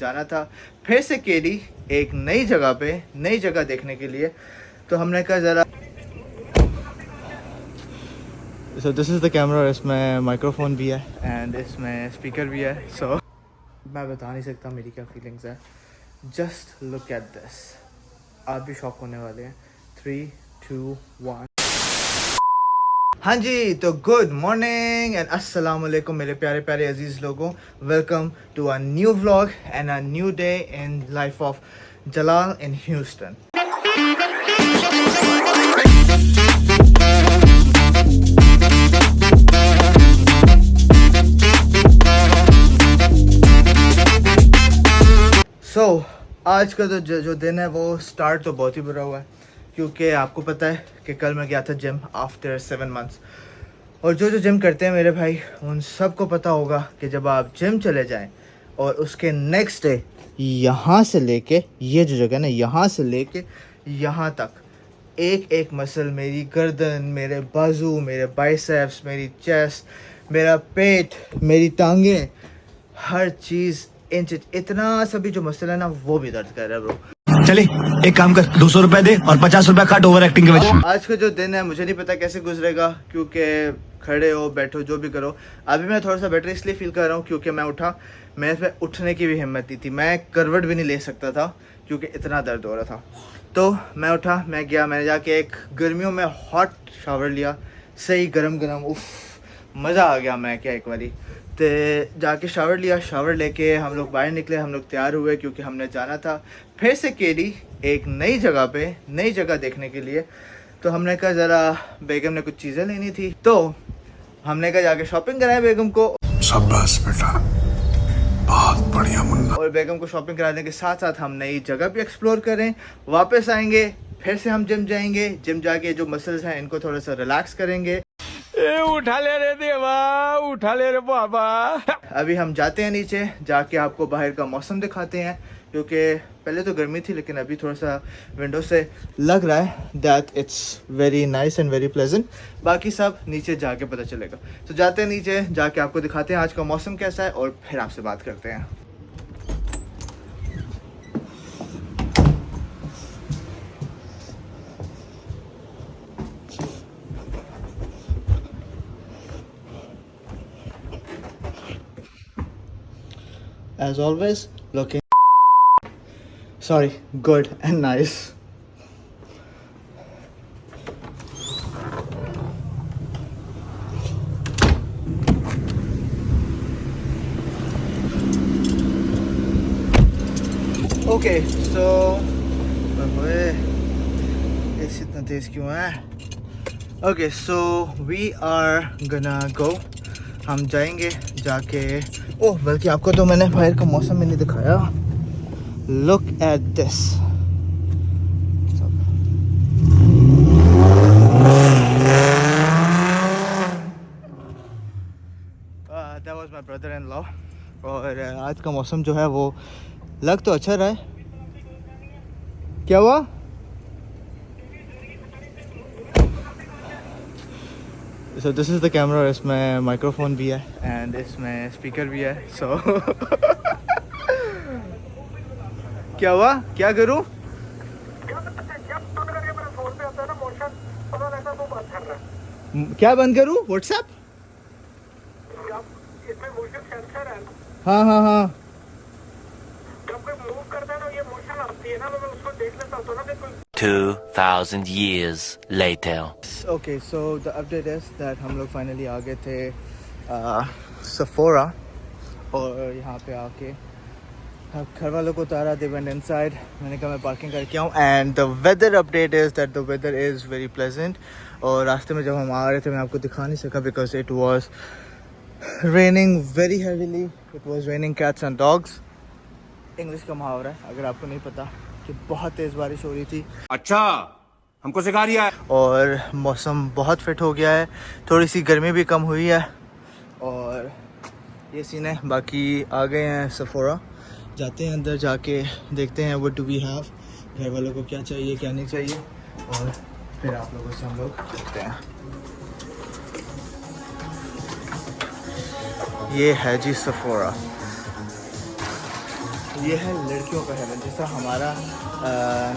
जाना था फिर से केडी एक नई जगह पे, नई जगह देखने के लिए। तो हमने कहा ज़रा so this is the camera, इसमें माइक्रोफोन भी है एंड इसमें स्पीकर भी है। सो मैं बता नहीं सकता मेरी क्या फीलिंग्स है। जस्ट लुक एट दिस, आप भी शॉक होने वाले हैं। 3, 2, 1। हाँ जी, तो गुड मॉर्निंग एंड अस्सलाम वालेकुम मेरे प्यारे प्यारे अजीज़ लोगों। Welcome to a new vlog and a new day in life of Jalal in Houston. आज का तो जो दिन है वो स्टार्ट तो बहुत ही बुरा हुआ है, क्योंकि आपको पता है कि कल मैं गया था जिम आफ्टर 7 मंथ्स। और जो जिम करते हैं मेरे भाई, उन सबको पता होगा कि जब आप जिम चले जाएं और उसके नेक्स्ट डे यहाँ से लेके ये जो जगह ना, यहाँ से लेके यहाँ तक एक एक मसल, मेरी गर्दन, मेरे बाजू, मेरे बाइसेप्स, मेरी चेस्ट, मेरा पेट, मेरी टांगें, हर चीज़ इंच इतना सभी जो मसल है ना वो भी दर्द कर रहा है ब्रो। चले एक काम कर, 200 रुपए दे और 50 रुपए काट ओवर एक्टिंग के वजह। आज का जो दिन है मुझे नहीं पता कैसे गुजरेगा, क्योंकि खड़े हो बैठो जो भी करो, अभी मैं थोड़ा सा बेटर इसलिए फील कर रहा हूँ क्योंकि मैं उठा, मेरे पे उठने की भी हिम्मत नहीं थी, मैं करवट भी नहीं ले सकता था क्योंकि इतना दर्द हो रहा था। तो मैं उठा, मैं गया, मैंने जाके एक गर्मियों में हॉट शावर लिया, सही गरम गरम, उफ मज़ा आ गया। मैं क्या एक बारी तो जाके शावर लिया, शावर लेके हम लोग बाहर निकले, हम लोग तैयार हुए क्योंकि हमने जाना था फिर से केडी एक नई जगह पे, नई जगह देखने के लिए। तो हमने कहा ज़रा, बेगम ने कुछ चीज़ें लेनी थी तो हमने कहा जाके शॉपिंग कराए बेगम को। शाबाश बेटा, बहुत बढ़िया मुन्ना। और बेगम को शॉपिंग कराने के साथ साथ हम नई जगह भी एक्सप्लोर करें, वापस आएंगे, फिर से हम जिम जाएंगे, जिम जाके जो मसल्स हैं इनको थोड़ा सा रिलैक्स करेंगे। उठा ले रे देवा, उठा ले रे बाबा। अभी हम जाते हैं नीचे, जाके आपको बाहर का मौसम दिखाते हैं, क्योंकि पहले तो गर्मी थी लेकिन अभी थोड़ा सा विंडो से लग रहा है that it's very nice and very pleasant. बाकी सब नीचे जाके पता चलेगा। तो जाते हैं नीचे, जाके आपको दिखाते हैं आज का मौसम कैसा है और फिर आपसे बात करते हैं। As always, looking good and nice. Okay, so ऐसे इतना तेज क्यों है? Okay, so we are gonna go. हम जाएंगे, जाके ओह बल्कि आपको तो मैंने बाहर का मौसम में नहीं दिखाया। Look at this, that was my brother in law. और आज का मौसम जो है वो लग तो अच्छा रहा है। क्या हुआ? So this is the camera, इसमें माइक्रोफोन भी है एंड इसमें स्पीकर भी है। सो क्या हुआ, क्या करूं? क्या बंद करूं? व्हाट्सएप? हाँ हाँ हाँ, 2000 years later. Okay, so the update is that हम लोग फाइनली आ गए थे सफोरा, और यहाँ पे आके अब घर वालों को उतारा, दे वेंट इनसाइड। मैंने कहा मैं पार्किंग करके आऊँ and the weather update is that the weather is very pleasant. और रास्ते में जब हम आ रहे थे मैं आपको दिखा नहीं सका because it was raining very heavily, it was raining cats and dogs. English का मुहावरा है अगर आपको नहीं पता, कि बहुत तेज़ बारिश हो रही थी। अच्छा, हमको सिखा रिया है। और मौसम बहुत फिट हो गया है, थोड़ी सी गर्मी भी कम हुई है और ये सीन है। बाकी आ गए हैं सफोरा, जाते हैं अंदर, जाके देखते हैं व्हाट डू वी हैव, घर वालों को क्या चाहिए क्या नहीं चाहिए, और फिर आप लोगों से हम लोग चलते हैं। ये है जी सफोरा, ये है लड़कियों का हेवन, जिस तरह हमारा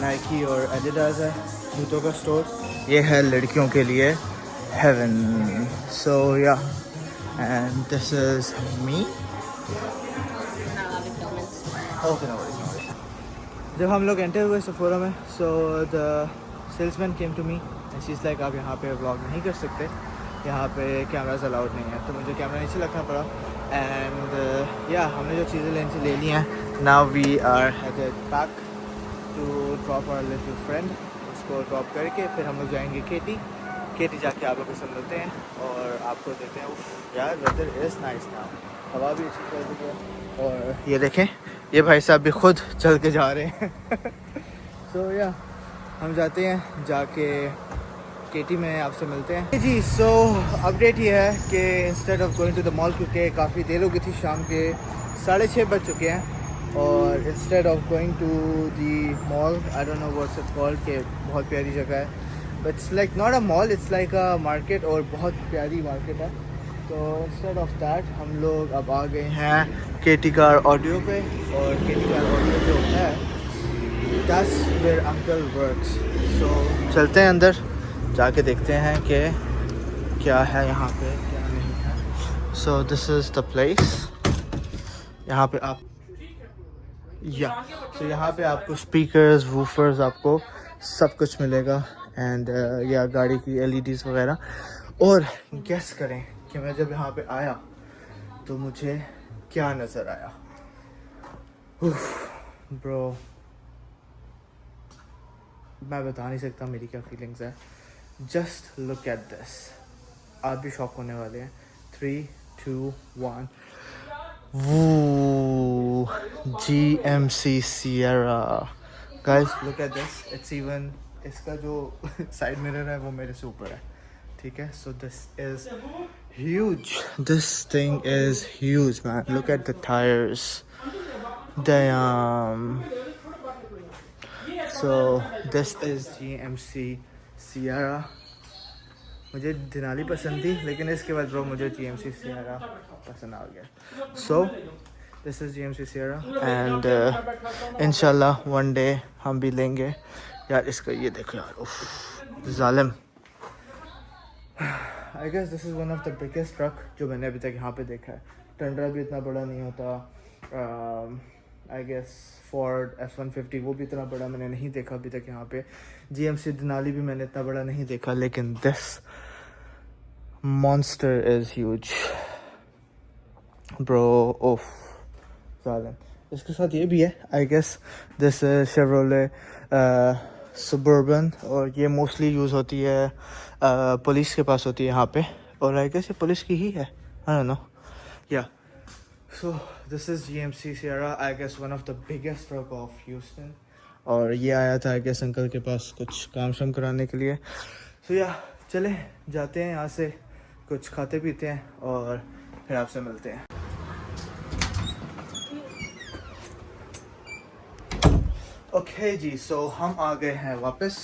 नाइकी और एडिडास है जूतों का स्टोर, ये है लड़कियों के लिए heaven. So ya and this is me. Okay, no worries. जब हम लोग एंटर हुए सफोरा में, so the salesman came to me and she is like आप यहाँ पे व्लॉग नहीं कर सकते, यहाँ पे कैमराज अलाउड नहीं है. तो मुझे कैमरा नीचे रखना पड़ा एंड या हमने जो चीज़ें लेनी थी ले ली हैं. Now we are headed back to drop our little friend. उसको ड्रॉप करके फिर हम लोग जाएंगे केटी जाके आप लोग से मिलते हैं और आपको देते हैं. उफ यार, वेदर इज़ नाइस नाउ, हवा भी अच्छी चल रही है. और ये देखें, ये भाई साहब भी खुद चल के जा रहे हैं. सो या हम जाते हैं, जाके केटी में आपसे मिलते हैं जी. सो अपडेट ये है कि instead of going to the mall, क्योंकि काफ़ी देर हो गई थी, शाम के 6:30 बज चुके हैं, और instead of going to the mall, I don't know what's it called, कि बहुत प्यारी जगह है, but it's like not a mall, it's like a market, और बहुत प्यारी मार्केट है. तो इंस्टेड ऑफ दैट हम लोग अब आ गए हैं केटी कार ऑडियो पे, और केटी कार ऑडियो जो है दैट्स वेयर अंकल वर्क्स. सो चलते हैं अंदर, जाके देखते हैं कि क्या है यहाँ पे क्या नहीं है. So this is the place. यहाँ पे आप यहाँ पे आपको स्पीकर्स, वूफर्स, आपको सब कुछ मिलेगा एंड या गाड़ी की LEDs वगैरह. और गेस करें कि मैं जब यहाँ पे आया तो मुझे क्या नज़र आया. ब्रो, मैं बता नहीं सकता मेरी क्या फीलिंग्स है. Just look at this. आप भी शॉक होने वाले हैं. 3, 2, 1. Woo, GMC Sierra. Guys, look at this. It's even, इसका जो साइड मिरर है वो मेरे से ऊपर है, ठीक है. So this is huge. This thing is huge, man. Look at the tires. Damn. So this is GMC Sierra. मुझे दिनाली पसंद थी, लेकिन इसके बाद ब्रो मुझे GMC Sierra पसंद आ गया. So this is GMC Sierra and इंशाल्लाह one day हम भी लेंगे. यार इसका ये देखो यार, उफ जालिम. I guess this is one of the biggest truck जो मैंने अभी तक यहाँ पे देखा है. टंडरा भी इतना बड़ा नहीं होता. I guess Ford F-150 वो भी इतना बड़ा मैंने नहीं देखा अभी तक यहाँ पे. GMC दिनाली भी मैंने इतना बड़ा नहीं देखा, लेकिन this monster is huge bro. ओफ ज़ालिम. इसके साथ ये भी है, I guess this Chevrolet Suburban, और ये मोस्टली यूज़ होती है पुलिस के पास होती है यहाँ पे, और I guess ये पुलिस की ही है, I don't know. Yeah. So this is GMC Sierra, I guess one of the biggest truck of Houston. और ये आया था I guess अंकल के पास कुछ काम शाम कराने के लिए. So yeah, चले जाते हैं यहाँ से, कुछ खाते पीते हैं और फिर आपसे मिलते हैं. ओके जी, सो हम आ गए हैं वापस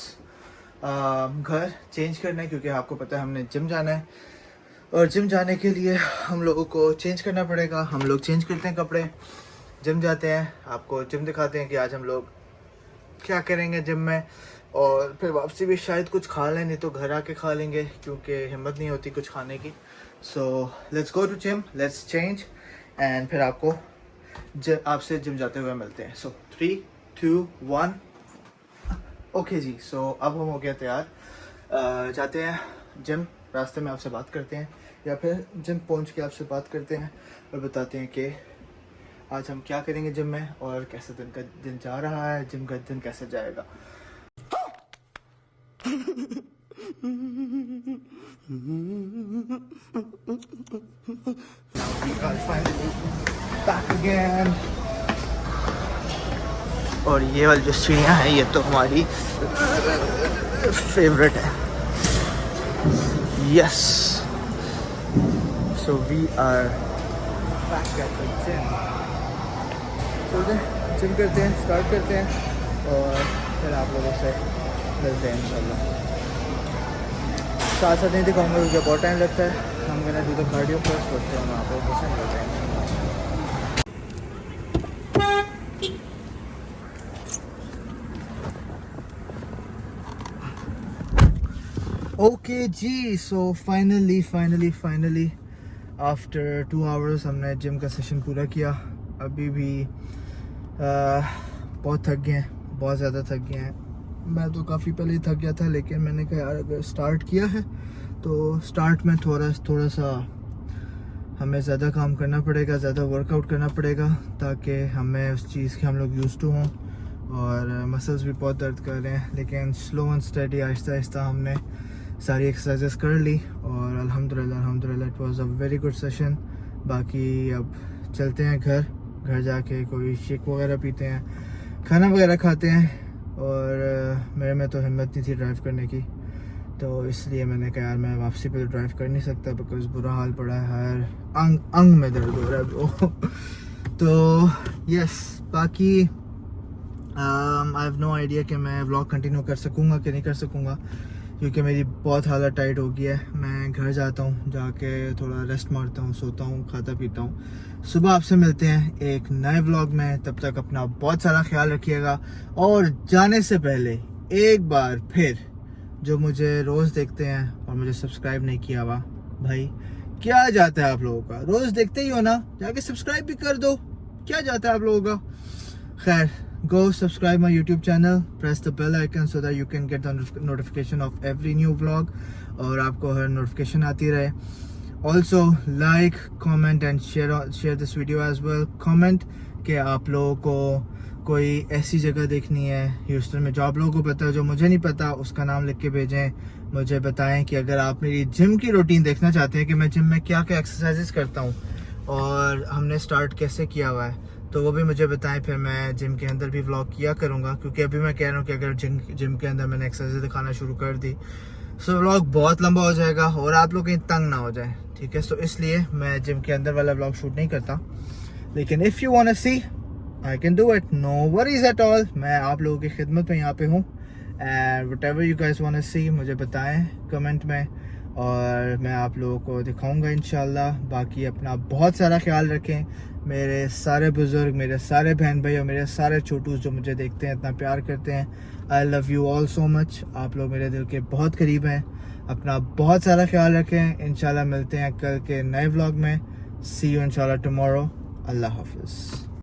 घर चेंज करने, क्योंकि आपको पता है हमने जिम जाना है, और जिम जाने के लिए हम लोगों को चेंज करना पड़ेगा. हम लोग चेंज करते हैं कपड़े, जिम जाते हैं, आपको जिम दिखाते हैं कि आज हम लोग क्या करेंगे जिम में, और फिर वापसी भी शायद कुछ खा लें, नहीं तो घर आके खा लेंगे, क्योंकि हिम्मत नहीं होती कुछ खाने की. So let's go to gym, let's change एंड फिर आपको आपसे जिम जाते हुए मिलते हैं. सो 3, 2, 1. ओके जी, सो अब हम हो गया तैयार. जाते हैं जिम, रास्ते में आपसे बात करते हैं, या फिर जिम पहुंच के आपसे बात करते हैं और बताते हैं कि आज हम क्या करेंगे जिम में, और कैसे दिन जा रहा है, जिम का दिन कैसे जाएगा. We are finally back again. और ये वाली जो सीढ़ियाँ हैं ये तो हमारी फेवरेट है. Yes, so we are back at the gym. चलते हैं जिम करते हैं, स्टार्ट करते हैं, और फिर आप लोगों से मिलते हैं इंशाल्लाह. साथ साथ नहीं दिखाऊंगा क्योंकि बहुत टाइम लगता है. हम गना डू द कार्डियो फर्स्ट, करते हैं वहाँ पर मिलते हैं. ओके जी, सो फाइनली आफ्टर 2 आवर्स हमने जिम का सेशन पूरा किया। अभी भी बहुत थक गए हैं, बहुत ज़्यादा थक गए हैं। मैं तो काफ़ी पहले ही थक गया था, लेकिन मैंने कहा यार अगर स्टार्ट किया है तो स्टार्ट में थोड़ा सा हमें ज़्यादा काम करना पड़ेगा, ज़्यादा वर्कआउट करना पड़ेगा, ताकि हमें उस चीज़ के हम लोग यूज़ टू हों। और मसल्स भी बहुत दर्द कर रहे हैं, लेकिन slow and study Aahista Aahista हमने सारी एक्सरसाइजेस कर ली और अल्हम्दुलिल्लाह it was a very good session. बाकी अब चलते हैं घर जाके कोई शेक वगैरह पीते हैं, खाना वगैरह खाते हैं। और मेरे में तो हिम्मत नहीं थी ड्राइव करने की, तो इसलिए मैंने कहा यार मैं वापसी पे तो ड्राइव कर नहीं सकता, बिकॉज बुरा हाल पड़ा है, हर अंग में दर्द हो रहा है ब्रो। तो यस, बाकी आई हैव नो आइडिया कि मैं व्लॉग कंटिन्यू कर सकूँगा कि नहीं कर सकूँगा, क्योंकि मेरी बहुत हालत टाइट हो गई है। मैं घर जाता हूँ, जाके थोड़ा रेस्ट मारता हूँ, सोता हूँ, खाता पीता हूँ। सुबह आपसे मिलते हैं एक नए व्लॉग में, तब तक अपना बहुत सारा ख्याल रखिएगा। और जाने से पहले एक बार फिर जो मुझे रोज़ देखते हैं और मुझे सब्सक्राइब नहीं किया हुआ, भाई क्या जाता है आप लोगों का? रोज़ देखते ही हो ना, जाके सब्सक्राइब भी कर दो, क्या जाता है आप लोगों का? खैर, go subscribe my YouTube channel, press the bell icon so that you can get the notification of every new vlog और आपको हर notification आती रहे। Also like, comment and share this video as well। comment कि आप लोगों को कोई ऐसी जगह देखनी है ह्यूस्टन में जो आप लोगों को पता है, जो मुझे नहीं पता, उसका नाम लिख के भेजें। मुझे बताएं कि अगर आप मेरी जिम की रूटीन देखना चाहते हैं कि मैं जिम में क्या क्या एक्सरसाइजेस करता हूँ और हमने स्टार्ट कैसे किया हुआ है, तो वो भी मुझे बताएं। फिर मैं जिम के अंदर भी व्लॉग किया करूँगा, क्योंकि अभी मैं कह रहा हूँ कि अगर जिम के अंदर मैंने एक्सरसाइज दिखाना शुरू कर दी सो व्लॉग बहुत लंबा हो जाएगा और आप लोग कहीं तंग ना हो जाए, ठीक है? तो इसलिए मैं जिम के अंदर वाला व्लॉग शूट नहीं करता। लेकिन if you want to see I can do it, no worries at all. मैं आप लोगों की खिदमत में यहाँ पे हूँ। And whatever you guys want to see मुझे बताएं कमेंट में, और मैं आप लोगों को दिखाऊंगा इंशाल्लाह। बाकी अपना बहुत सारा ख्याल रखें, मेरे सारे बुज़ुर्ग, मेरे सारे बहन भाई और मेरे सारे छोटूस जो मुझे देखते हैं, इतना प्यार करते हैं। I love you all so much. आप लोग मेरे दिल के बहुत करीब हैं। अपना बहुत सारा ख्याल रखें। इंशाल्लाह मिलते हैं कल के नए व्लॉग में। सी यू इंशाल्लाह टुमारो। अल्लाह हाफिज़।